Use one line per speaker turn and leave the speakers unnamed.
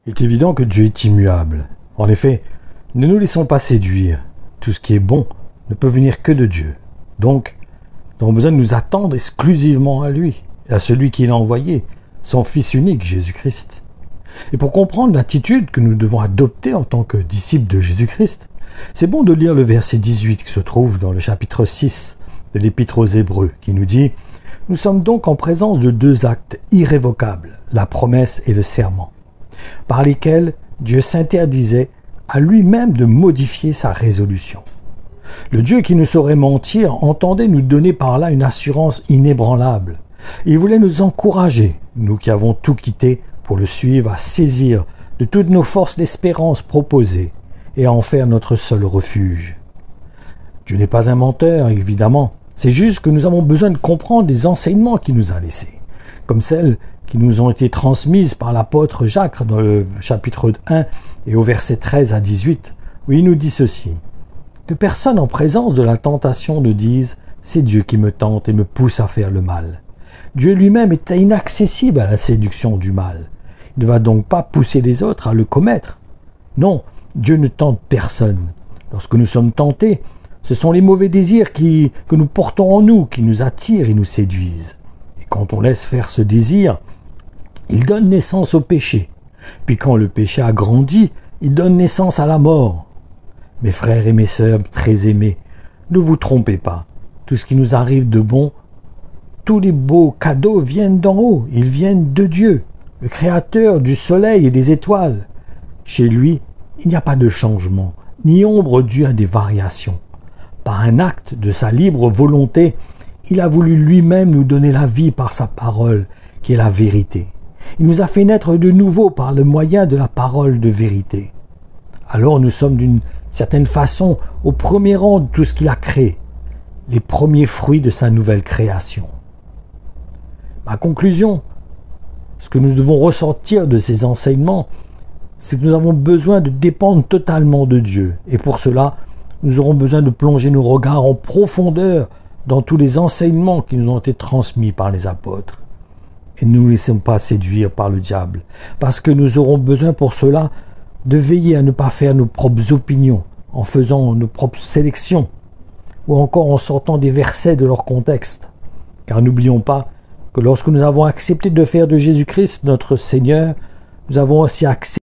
Il est évident que Dieu est immuable. En effet, ne nous laissons pas séduire. Tout ce qui est bon ne peut venir que de Dieu. Donc, nous avons besoin de nous attendre exclusivement à lui, et à celui qui l'a envoyé, son Fils unique, Jésus-Christ. Et pour comprendre l'attitude que nous devons adopter en tant que disciples de Jésus-Christ, c'est bon de lire le verset 18 qui se trouve dans le chapitre 6 de l'Épître aux Hébreux, qui nous dit « Nous sommes donc en présence de deux actes irrévocables, la promesse et le serment, par lesquels Dieu s'interdisait à lui-même de modifier sa résolution. Le Dieu qui ne saurait mentir entendait nous donner par là une assurance inébranlable. Il voulait nous encourager, nous qui avons tout quitté pour le suivre, à saisir de toutes nos forces l'espérance proposée et à en faire notre seul refuge. Dieu n'est pas un menteur, évidemment. C'est juste que nous avons besoin de comprendre les enseignements qu'il nous a laissés, comme celles qui nous ont été transmises par l'apôtre Jacques dans le chapitre 1 et au verset 13 à 18, où il nous dit ceci. Que personne en présence de la tentation ne dise « c'est Dieu qui me tente et me pousse à faire le mal ». Dieu lui-même est inaccessible à la séduction du mal. Il ne va donc pas pousser les autres à le commettre. Non, Dieu ne tente personne. Lorsque nous sommes tentés, ce sont les mauvais désirs que nous portons en nous qui nous attirent et nous séduisent. Et quand on laisse faire ce désir, il donne naissance au péché. Puis quand le péché a grandi, il donne naissance à la mort. Mes frères et mes sœurs très aimés, ne vous trompez pas. Tout ce qui nous arrive de bon, tous les beaux cadeaux viennent d'en haut. Ils viennent de Dieu, le Créateur du soleil et des étoiles. Chez lui, il n'y a pas de changement, ni ombre due à des variations. Par un acte de sa libre volonté, il a voulu lui-même nous donner la vie par sa parole, qui est la vérité. Il nous a fait naître de nouveau par le moyen de la parole de vérité. Alors nous sommes d'une certaine façon au premier rang de tout ce qu'il a créé, les premiers fruits de sa nouvelle création. Ma conclusion, ce que nous devons ressortir de ces enseignements, c'est que nous avons besoin de dépendre totalement de Dieu. Et pour cela, nous aurons besoin de plonger nos regards en profondeur dans tous les enseignements qui nous ont été transmis par les apôtres. Et ne nous laissons pas séduire par le diable, parce que nous aurons besoin pour cela de veiller à ne pas faire nos propres opinions, en faisant nos propres sélections, ou encore en sortant des versets de leur contexte. Car n'oublions pas que lorsque nous avons accepté de faire de Jésus-Christ notre Seigneur, nous avons aussi accepté